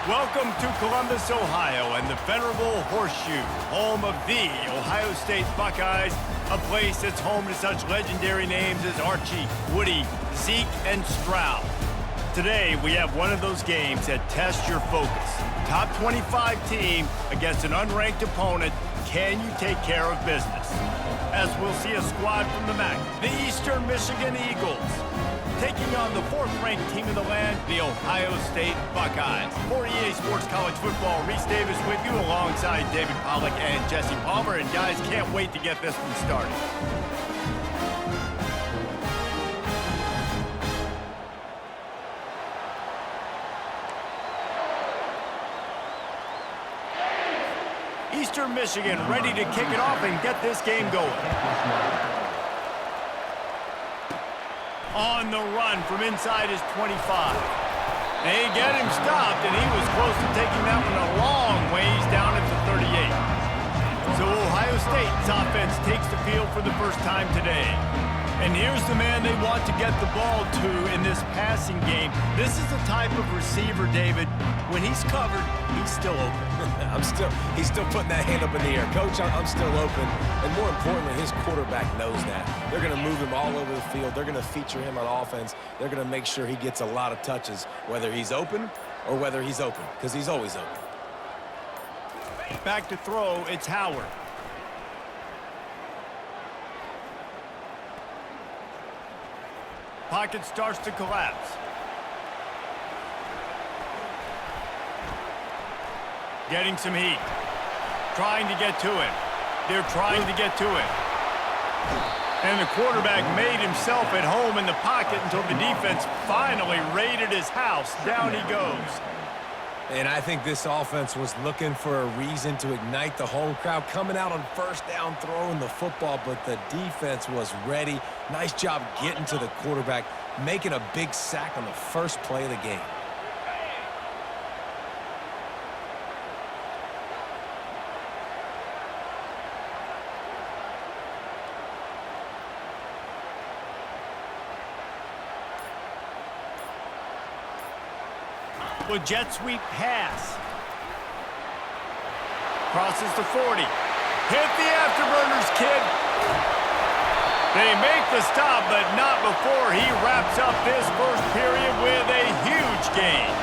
Welcome to Columbus, Ohio, and the venerable Horseshoe, home of the Ohio State Buckeyes, a place that's home to such legendary names as Archie, Woody, Zeke, and Stroud. Today, we have one of those games that tests your focus. Top 25 team against an unranked opponent. Can you take care of business? As we'll see a squad from the MAC, the Eastern Michigan Eagles, taking on the fourth-ranked team in the land, the Ohio State Buckeyes. For EA Sports College Football, Reese Davis with you alongside David Pollack and Jesse Palmer. And guys, can't wait to get this one started. Eastern Michigan ready to kick it off and get this game going. On the run from inside his 25. They get him stopped, and he was close to taking that one a long ways down at the 38. So Ohio State's offense takes the field for the first time today. And here's the man they want to get the ball to in this passing game. This is the type of receiver, David, when he's covered, he's still open. He's still putting that hand up in the air. Coach, I'm still open. And more importantly, his quarterback knows that. They're going to move him all over the field. They're going to feature him on offense. They're going to make sure he gets a lot of touches, whether he's open or whether he's open, because he's always open. Back to throw, it's Howard. Pocket starts to collapse. Getting some heat. Trying to get to it. They're trying to get to it. And the quarterback made himself at home in the pocket until the defense finally raided his house. Down he goes. And I think this offense was looking for a reason to ignite the home crowd, coming out on first down, throwing the football, but the defense was ready. Nice job getting to the quarterback, making a big sack on the first play of the game. With jet sweep pass. Crosses the 40. Hit the afterburners, kid. They make the stop, but not before he wraps up this first period with a huge gain.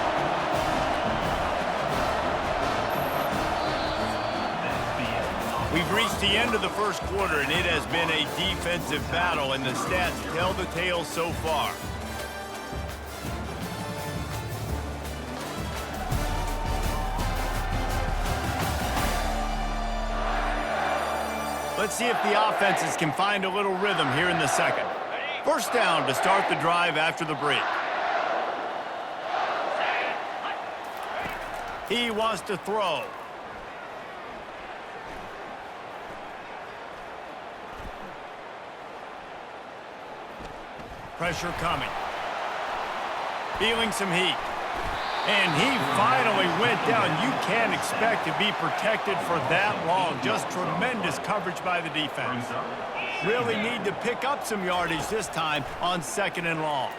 We've reached the end of the first quarter, and it has been a defensive battle, and the stats tell the tale so far. Let's see if the offenses can find a little rhythm here in the second. First down to start the drive after the break. He wants to throw. Pressure coming. Feeling some heat. And he finally went down. You can't expect to be protected for that long. Just tremendous coverage by the defense. Really need to pick up some yardage this time on second and long.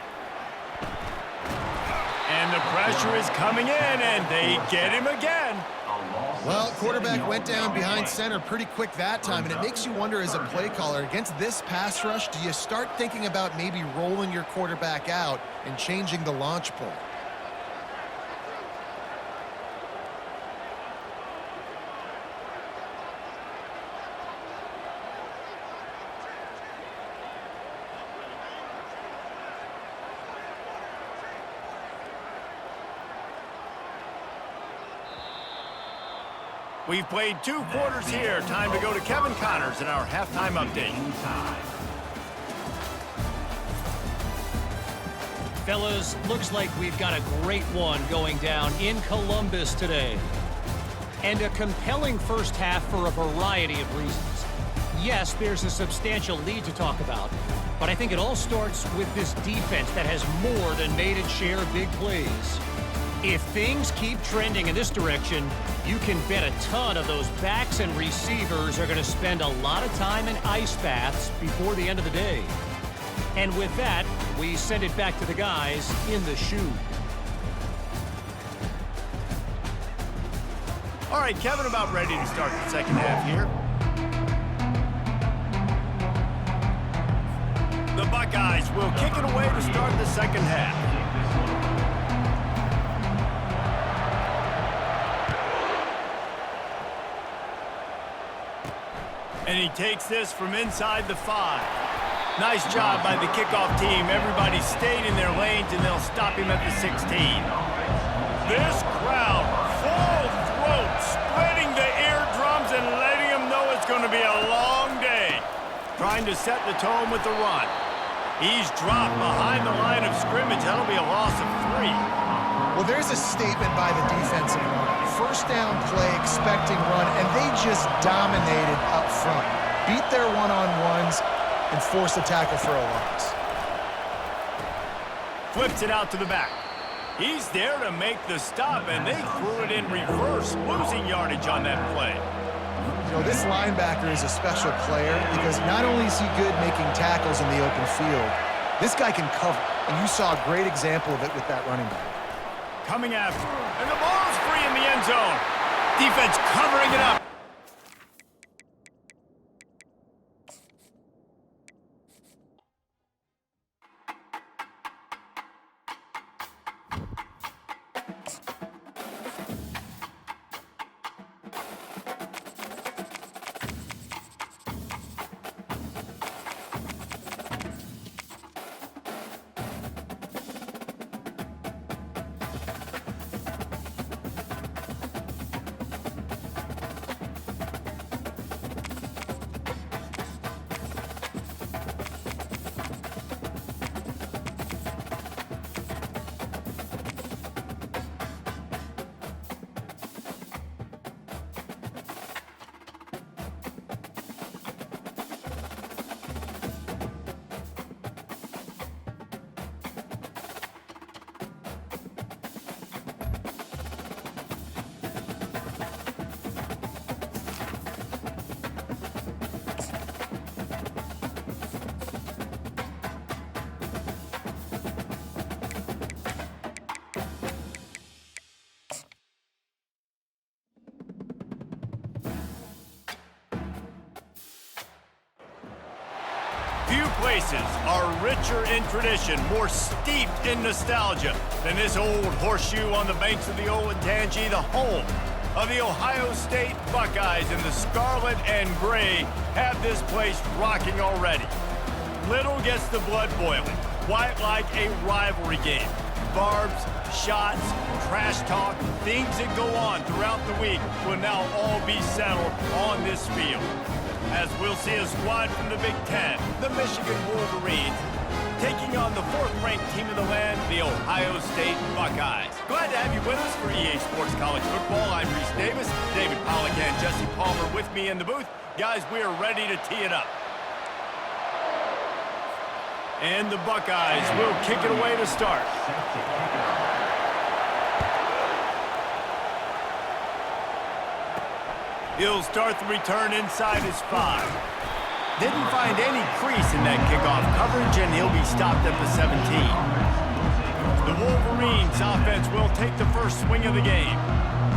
And the pressure is coming in, and they get him again. Well, quarterback went down behind center pretty quick that time, and it makes you wonder as a play caller, against this pass rush, do you start thinking about maybe rolling your quarterback out and changing the launch point? We've played 2 quarters here. Time to go to Kevin Connors in our halftime update. Fellas, looks like we've got a great one going down in Columbus today. And a compelling first half for a variety of reasons. Yes, there's a substantial lead to talk about, but I think it all starts with this defense that has more than made its share of big plays. If things keep trending in this direction, you can bet a ton of those backs and receivers are going to spend a lot of time in ice baths before the end of the day. And with that, we send it back to the guys in the chute. All right, Kevin, about ready to start the second half here. The Buckeyes will kick it away to start the second half. And he takes this from inside the 5. Nice job by the kickoff team. Everybody stayed in their lanes, and they'll stop him at the 16. This crowd, full throat, spreading the eardrums and letting them know it's going to be a long day. Trying to set the tone with the run. He's dropped behind the line of scrimmage. That'll be a loss of 3. Well, there's a statement by the defensive line. First down play, expecting run, and they just dominated up front. Beat their one-on-ones and forced a tackle for a loss. Flips it out to the back. He's there to make the stop, and they threw it in reverse, losing yardage on that play. You know, this linebacker is a special player because not only is he good making tackles in the open field, this guy can cover, and you saw a great example of it with that running back. Coming after, and the ball's free in the end zone. Defense covering it up. Few places are richer in tradition, more steeped in nostalgia than this old horseshoe on the banks of the Olentangy, the home of the Ohio State Buckeyes. And the scarlet and gray have this place rocking already. Little gets the blood boiling, quite like a rivalry game. Barbs, shots, trash talk, things that go on throughout the week will now all be settled on this field. As we'll see a squad from the Big Ten, the Michigan Wolverines, taking on the fourth-ranked team in the land, the Ohio State Buckeyes. Glad to have you with us for EA Sports College Football. I'm Reese Davis, David Pollack and Jesse Palmer with me in the booth. Guys, we are ready to tee it up. And the Buckeyes will kick it away to start. He'll start the return inside his 5. Didn't find any crease in that kickoff coverage, and he'll be stopped at the 17. The Wolverines offense will take the first swing of the game.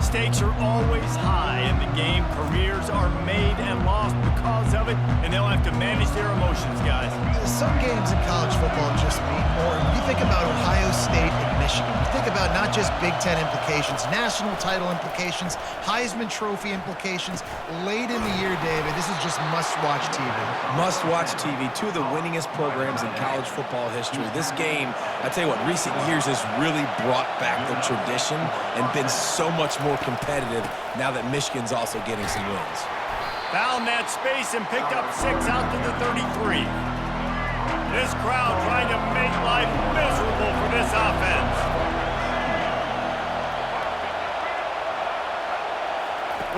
Stakes are always high in the game. Careers are made and lost because of it, and they'll have to manage their emotions, guys. Some games in college football just mean more. You think about Ohio State and Michigan. You think about not just Big Ten implications, national title implications, Heisman Trophy implications. Late in the year, David, this is just must-watch TV. Must-watch TV. Two of the winningest programs in college football history. This game, I tell you what, recent years has really brought back the tradition and been so much more competitive now that Michigan's also getting some wins. Found that space and picked up 6 out to the 33. This crowd trying to make life miserable for this offense.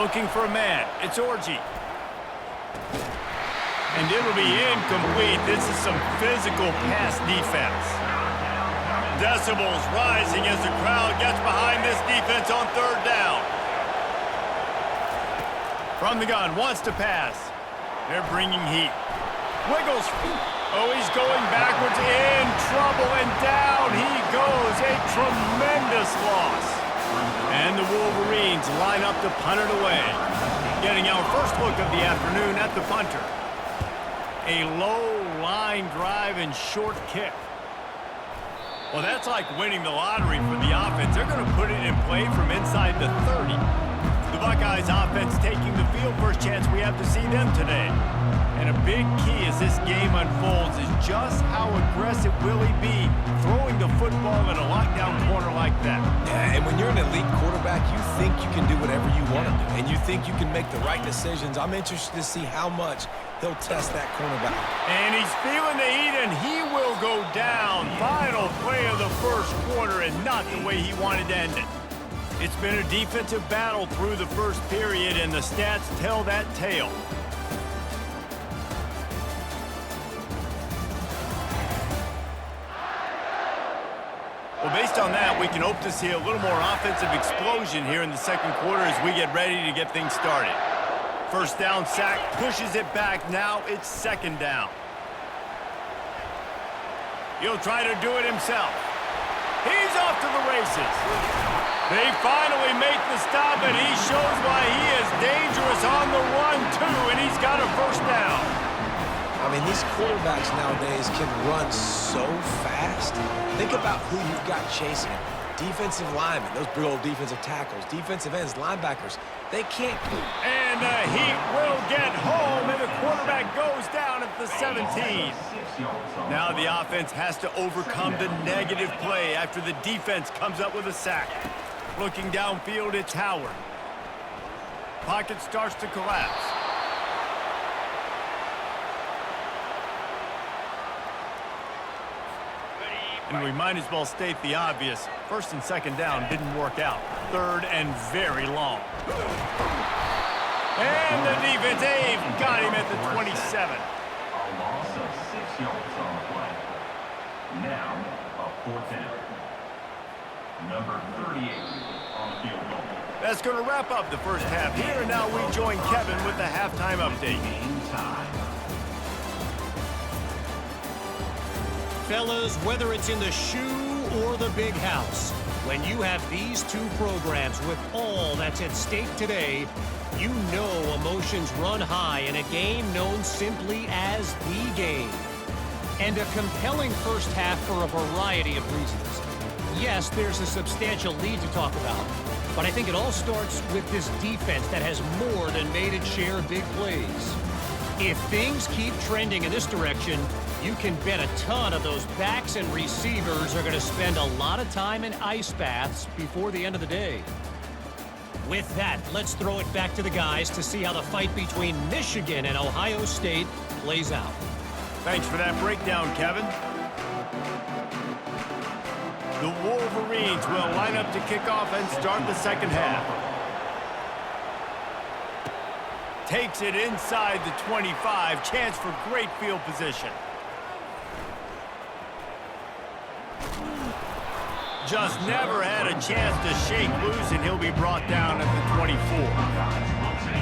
Looking for a man. It's Orji. And it'll be incomplete. This is some physical pass defense. Decibels rising as the crowd gets behind this defense on third down. From the gun, wants to pass. They're bringing heat. Wiggles. Oh, he's going backwards, in trouble, and down he goes. A tremendous loss. And the Wolverines line up to punt it away. Getting our first look of the afternoon at the punter. A low line drive and short kick. Well, that's like winning the lottery for the offense. They're going to put it in play from inside the 30. The Buckeyes offense taking the field. First chance we have to see them today. And a big key as this game unfolds is just how aggressive will he be throwing the football in a lockdown corner like that. Yeah, and when you're an elite quarterback, you think you can do whatever you want to do, and you think you can make the right decisions. I'm interested to see how much he'll test that cornerback. And he's feeling the heat, and he will go down. Final play of the first quarter, and not the way he wanted to end it. It's been a defensive battle through the first period, and the stats tell that tale. Well, based on that, we can hope to see a little more offensive explosion here in the second quarter as we get ready to get things started. First down sack, pushes it back. Now it's second down. He'll try to do it himself. He's off to the races. They finally make the stop, and he shows why he is dangerous on the run, too, and he's got a first down. I mean, these quarterbacks nowadays can run so fast. Think about who you've got chasing him. Defensive linemen, those big old defensive tackles, defensive ends, linebackers, they can't. And the Heat will get home, and the quarterback goes down at the 17. Now the offense has to overcome the negative play after the defense comes up with a sack. Looking downfield, it's Howard. Pocket starts to collapse. And we might as well state the obvious. First and second down didn't work out. Third and very long. And the defense, Abe, got him at the 27. A loss of 6 yards on the play. Now, a fourth down. Number 38 on the field goal. That's going to wrap up the first half here. And now we join Kevin with the halftime update. Game time. Fellas, whether it's in the shoe or the big house, when you have these two programs with all that's at stake today, you know emotions run high in a game known simply as the game. And a compelling first half for a variety of reasons. Yes, there's a substantial lead to talk about, but I think it all starts with this defense that has more than made its share of big plays. If things keep trending in this direction, you can bet a ton of those backs and receivers are going to spend a lot of time in ice baths before the end of the day. With that, let's throw it back to the guys to see how the fight between Michigan and Ohio State plays out. Thanks for that breakdown, Kevin. The Wolverines will line up to kick off and start the second half. Takes it inside the 25. Chance for great field position. Just never had a chance to shake loose, and he'll be brought down at the 24.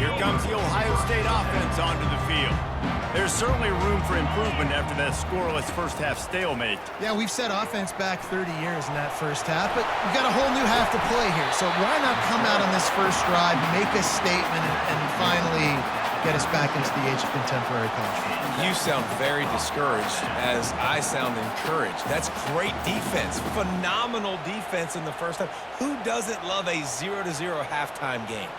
Here comes the Ohio State offense onto the field. There's certainly room for improvement after that scoreless first half stalemate. Yeah, we've set offense back 30 years in that first half, but we've got a whole new half to play here. So why not come out on this first drive, make a statement, and finally get us back into the age of contemporary college football? You sound very discouraged as I sound encouraged. That's great defense. Phenomenal defense in the first half. Who doesn't love a 0-0 halftime game?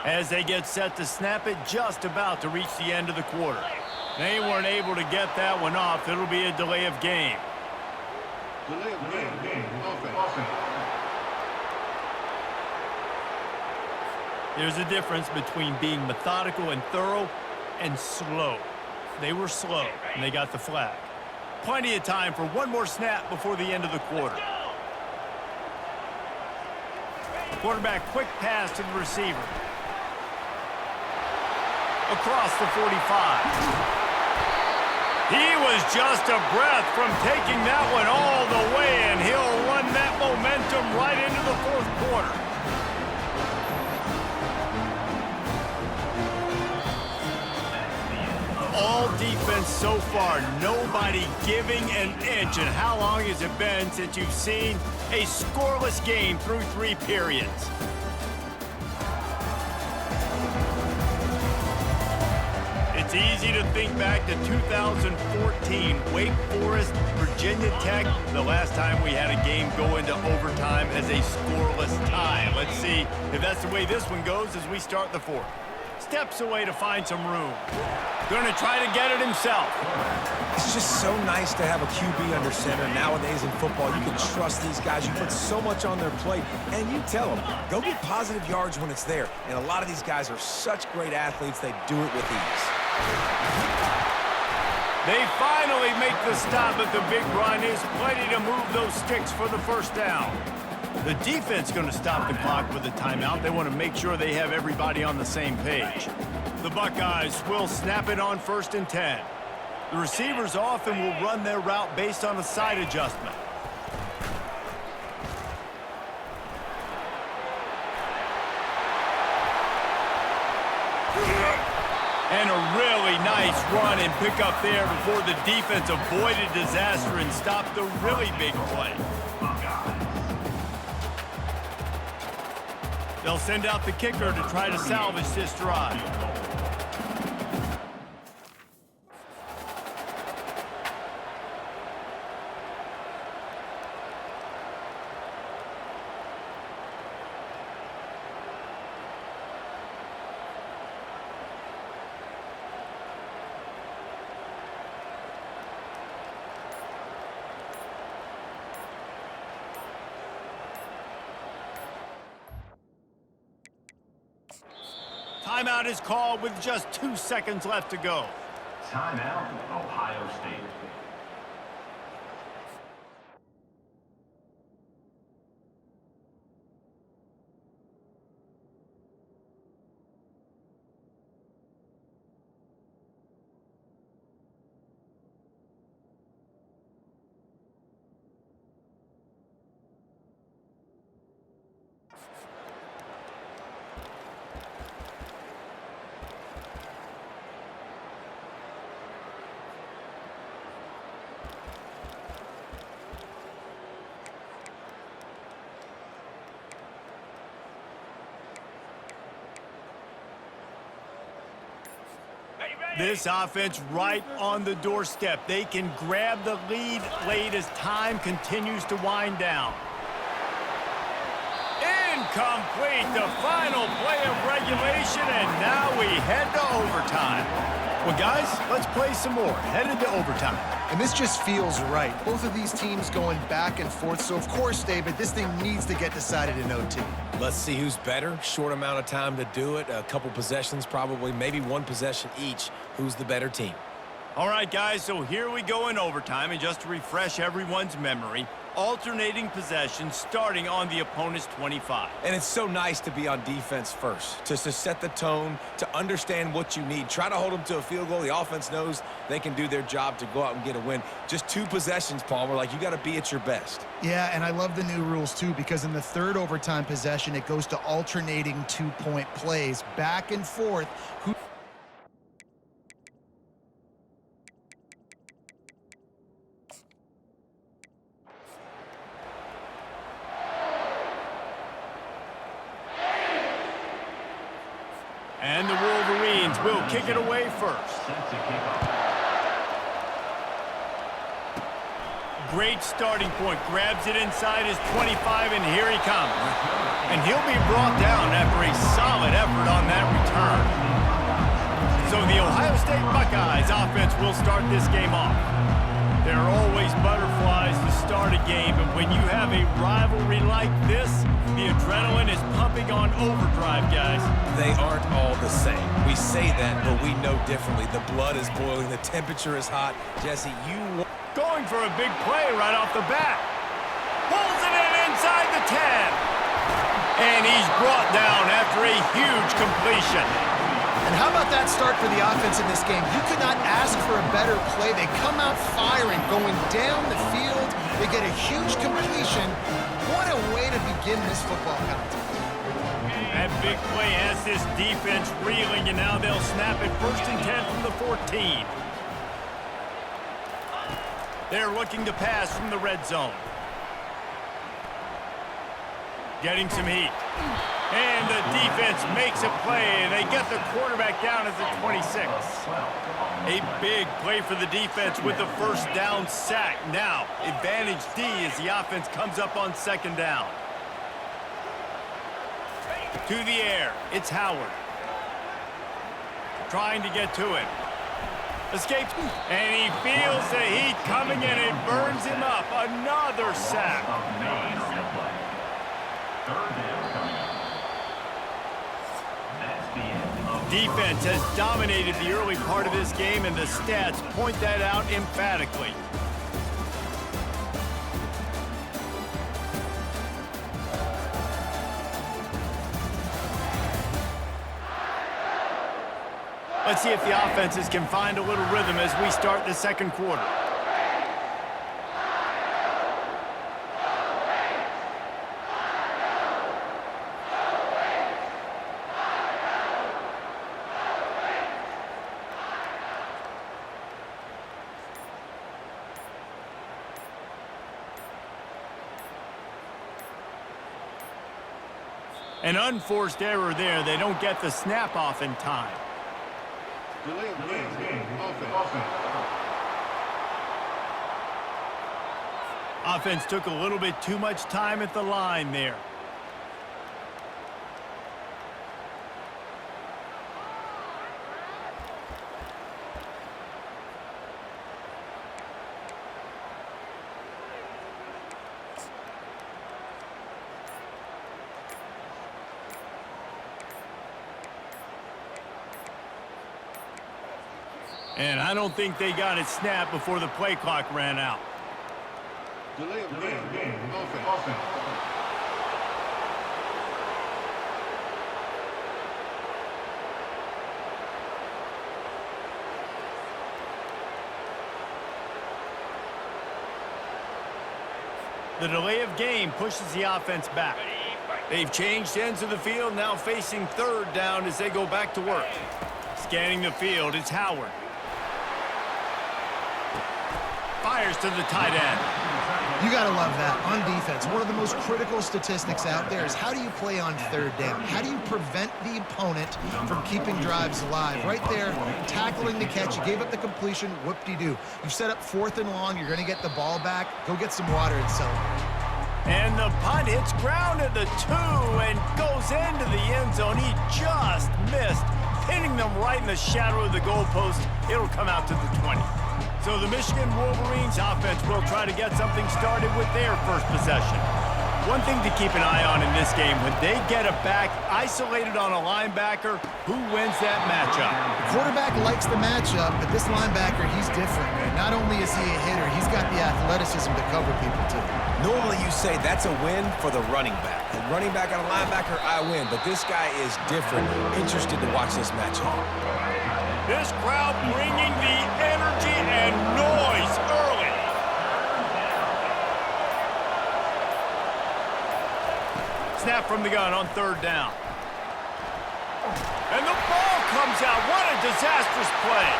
As they get set to snap it, just about to reach the end of the quarter. They weren't able to get that one off. It'll be a delay of game. Delay of game. Offense. There's a difference between being methodical and thorough and slow. They were slow, and they got the flag. Plenty of time for one more snap before the end of the quarter. Quarterback quick pass to the receiver. Across the 45. He was just a breath from taking that one all the way, and he'll run that momentum right into the fourth quarter. All defense so far, nobody giving an inch. And how long has it been since you've seen a scoreless game through 3 periods? It's easy to think back to 2014, Wake Forest, Virginia Tech, the last time we had a game go into overtime as a scoreless tie. Let's see if that's the way this one goes as we start the fourth. Steps away to find some room. Going to try to get it himself. It's just so nice to have a QB under center. Nowadays in football, you can trust these guys. You put so much on their plate, and you tell them, go get positive yards when it's there. And a lot of these guys are such great athletes, they do it with ease. They finally make the stop at the big run. Is plenty to move those sticks for the first down. The defense going to stop the clock with a timeout. They want to make sure they have everybody on the same page. The Buckeyes will snap it on 1st and 10. The receivers often will run their route based on a side adjustment. And a really nice run and pick up there before the defense avoided disaster and stopped the really big play. They'll send out the kicker to try to salvage this drive. Timeout is called with just 2 seconds left to go. Timeout, Ohio State. This offense right on the doorstep. They can grab the lead late as time continues to wind down. Incomplete, the final play of regulation, and now we head to overtime. Well, guys, let's play some more. Headed to overtime. And this just feels right. Both of these teams going back and forth. So, of course, David, this thing needs to get decided in OT. Let's see who's better. Short amount of time to do it. A couple possessions probably, maybe one possession each. Who's the better team? All right, guys, so here we go in overtime. And just to refresh everyone's memory, alternating possessions starting on the opponent's 25. And it's so nice to be on defense first, to set the tone, to understand what you need. Try to hold them to a field goal. The offense knows they can do their job to go out and get a win. Just 2 possessions, Palmer, like you got to be at your best. Yeah, and I love the new rules, too, because in the third overtime possession, it goes to alternating 2-point plays, back and forth. And the Wolverines will kick it away first. Great starting point. Grabs it inside his 25, and here he comes. And he'll be brought down after a solid effort on that return. So the Ohio State Buckeyes offense will start this game off. There are always butterflies to start a game, and when you have a rivalry like this, the adrenaline is pumping on overdrive, guys. They aren't all the same. We say that, but we know differently. The blood is boiling. The temperature is hot. Jesse, you... Going for a big play right off the bat. Pulls it in inside the 10. And he's brought down after a huge completion. And how about that start for the offense in this game? You could not ask for a better play. They come out firing, going down the field. They get a huge completion. What a way to begin this football contest. That big play has this defense reeling, and now they'll snap it 1st and 10 from the 14. They're looking to pass from the red zone. Getting some heat. And the defense makes a play, and they get the quarterback down at the 26. A big play for the defense with the first down sack. Now, advantage D as the offense comes up on 2nd down. To the air, it's Howard. Trying to get to it. Escapes, and he feels the heat coming in. It burns him up. Another sack. Defense has dominated the early part of this game, and the stats point that out emphatically. Let's see if the offenses can find a little rhythm as we start the 2nd quarter. An unforced error there. They don't get the snap off in time. Delay of game. Offense. Offense took a little bit too much time at the line there. And I don't think they got it snapped before the play clock ran out. Delay of game. Offense. The delay of game pushes the offense back. They've changed ends of the field, now facing 3rd down as they go back to work. Scanning the field, it's Howard. Fires to the tight end. You got to love that. On defense, one of the most critical statistics out there is how do you play on third down? How do you prevent the opponent from keeping drives alive? Right there, tackling the catch. You gave up the completion, whoop-de-doo. You've set up 4th and long. You're going to get the ball back. Go get some water and celebrate. And the punt hits ground at the 2 and goes into the end zone. He just missed, pinning them right in the shadow of the goalpost. It'll come out to the 20. So the Michigan Wolverines offense will try to get something started with their first possession. One thing to keep an eye on in this game, when they get a back isolated on a linebacker, who wins that matchup? The quarterback likes the matchup, but this linebacker, he's different, man. Not only is he a hitter, he's got the athleticism to cover people, too. Normally you say that's a win for the running back. The running back on a linebacker, I win. But this guy is different. Interested to watch this matchup. This crowd bringing the energy and noise early. Snap from the gun on 3rd down. And the ball comes out. What a disastrous play.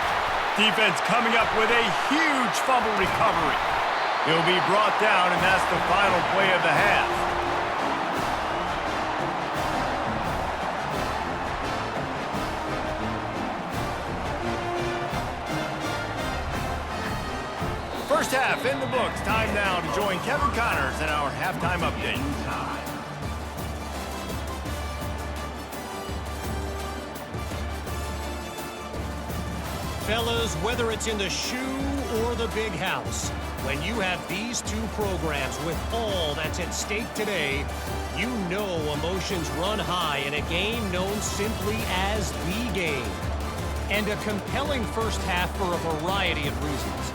Defense coming up with a huge fumble recovery. He'll be brought down, and that's the final play of the half. First half in the books. Time now to join Kevin Connors in our halftime update. Fellas, whether it's in the shoe or the big house, when you have these two programs with all that's at stake today, you know emotions run high in a game known simply as the game. And a compelling first half for a variety of reasons.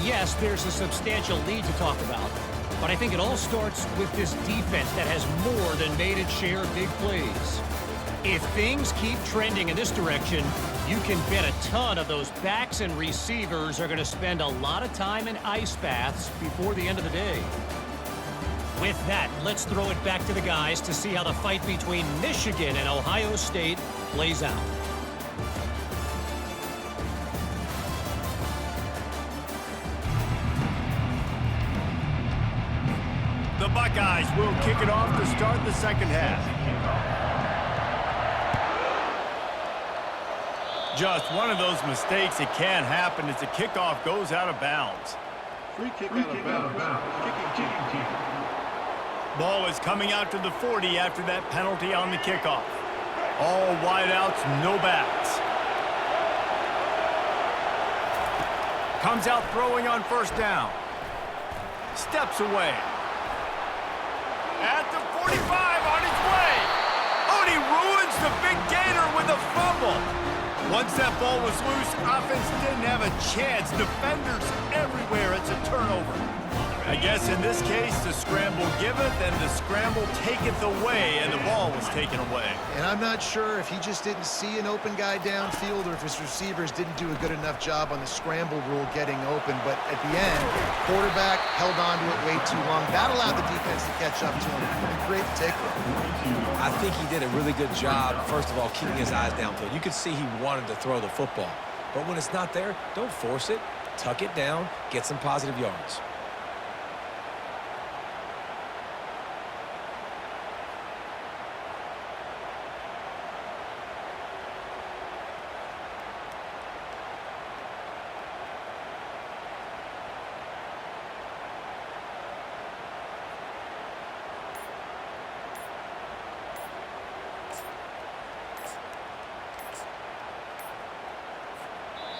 Yes, there's a substantial lead to talk about, but I think it all starts with this defense that has more than made its share of big plays. If things keep trending in this direction, you can bet a ton of those backs and receivers are going to spend a lot of time in ice baths before the end of the day. With that, let's throw it back to the guys to see how the fight between Michigan and Ohio State plays out. The Buckeyes will kick it off to start the second half. Just one of those mistakes. It can happen as the kickoff goes out of bounds. Free kick out of bounds. Kicking team. Ball is coming out to the 40 after that penalty on the kickoff. All wideouts, no backs. Comes out throwing on 1st down. Steps away. At the 45 on his way. Oh, and he ruins the big gator with a fumble. Once that ball was loose, offense didn't have a chance. Defenders everywhere. It's a turnover. I guess in this case, the scramble giveth and the scramble taketh away, and the ball was taken away. And I'm not sure if he just didn't see an open guy downfield or if his receivers didn't do a good enough job on the scramble rule getting open. But at the end, quarterback held on to it way too long. That allowed the defense to catch up to him and create the takeaway. I think he did a really good job, first of all, keeping his eyes downfield. You could see he wanted to throw the football. But when it's not there, don't force it. Tuck it down, get some positive yards.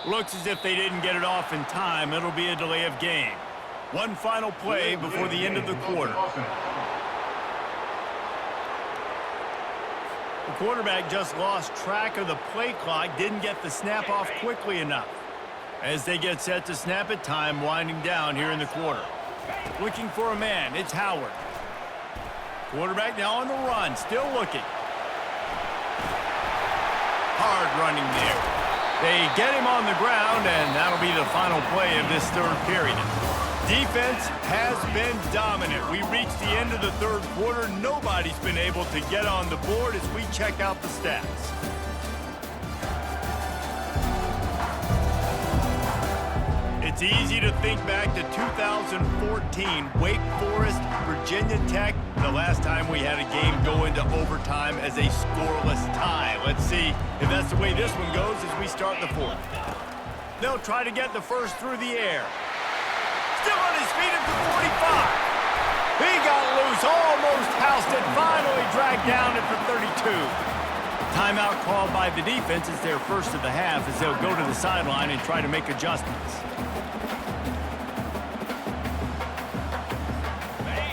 Looks as if they didn't get it off in time. It'll be a delay of game. One final play before the end of the quarter. The quarterback just lost track of the play clock, didn't get the snap off quickly enough. As they get set to snap it, time winding down here in the quarter. Looking for a man, it's Howard. Quarterback now on the run, still looking. Hard running there. They get him on the ground, and that'll be the final play of this third period. Defense has been dominant. We reached the end of the third quarter. Nobody's been able to get on the board as we check out the stats. It's It's easy to think back to 2014, Wake Forest, Virginia Tech, the last time we had a game go into overtime as a scoreless tie. Let's see if that's the way this one goes as we start the fourth. They'll try to get the first through the air. Still on his feet at the 45. He got loose, almost housed it, finally dragged down at the 32. Timeout called by the defense. It's their first of the half as they'll go to the sideline and try to make adjustments.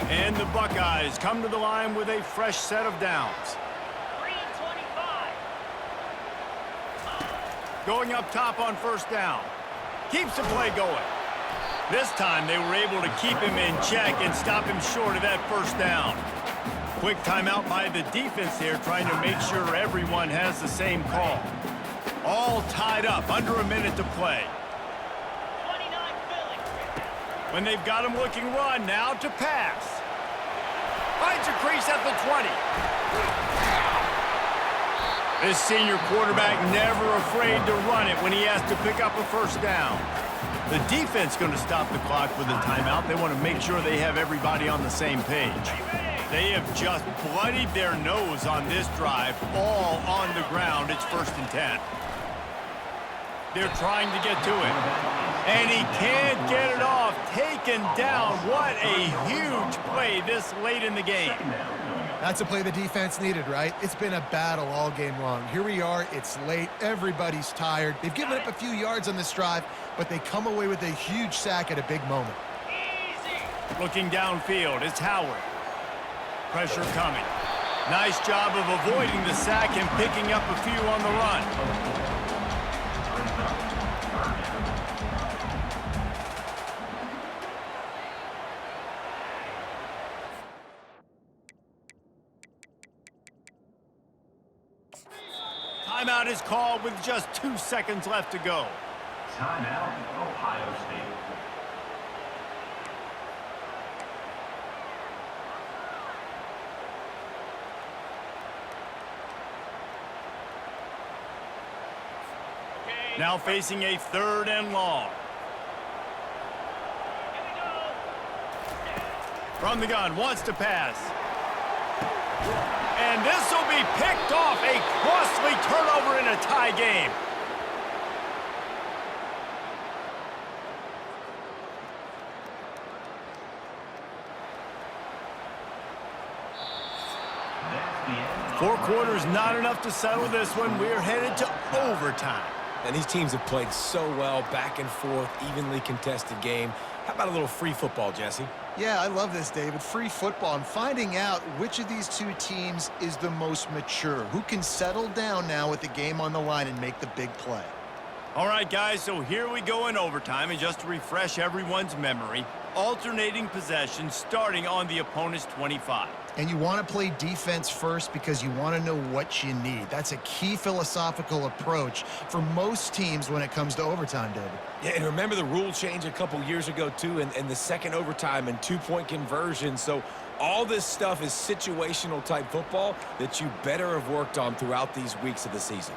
And the Buckeyes come to the line with a fresh set of downs. 3:25. Going up top on first down. Keeps the play going. This time they were able to keep him in check and stop him short of that first down. Quick timeout by the defense here, trying to make sure everyone has the same call. All tied up, under a minute to play. 29 Philly. When they've got him looking run, now to pass. Finds a crease at the 20. This senior quarterback never afraid to run it when he has to pick up a first down. The defense going to stop the clock with a timeout. They want to make sure they have everybody on the same page. They have just bloodied their nose on this drive, all on the ground. It's 1st and 10. They're trying to get to it. And he can't get it off. Taken down. What a huge play this late in the game. That's a play the defense needed, right? It's been a battle all game long. Here we are. It's late. Everybody's tired. They've given up a few yards on this drive, but they come away with a huge sack at a big moment. Looking downfield, it's Howard. Pressure coming. Nice job of avoiding the sack and picking up a few on the run. Timeout is called with just 2 seconds left to go. Timeout, Ohio State. Now facing a 3rd and long. From the gun, wants to pass. And this will be picked off. A costly turnover in a tie game. Four quarters not enough to settle this one. We're headed to overtime. And these teams have played so well, back and forth, evenly contested game. How about a little free football, Jesse? Yeah, I love this, David. Free football. I'm finding out which of these two teams is the most mature, who can settle down now with the game on the line and make the big play. All right, guys, so here we go in overtime, and just to refresh everyone's memory, alternating possession starting on the opponent's 25. And you want to play defense first because you want to know what you need. That's a key philosophical approach for most teams when it comes to overtime, David. Yeah, and remember the rule change a couple years ago, too, and the second overtime and 2-point conversion. So all this stuff is situational type football that you better have worked on throughout these weeks of the season.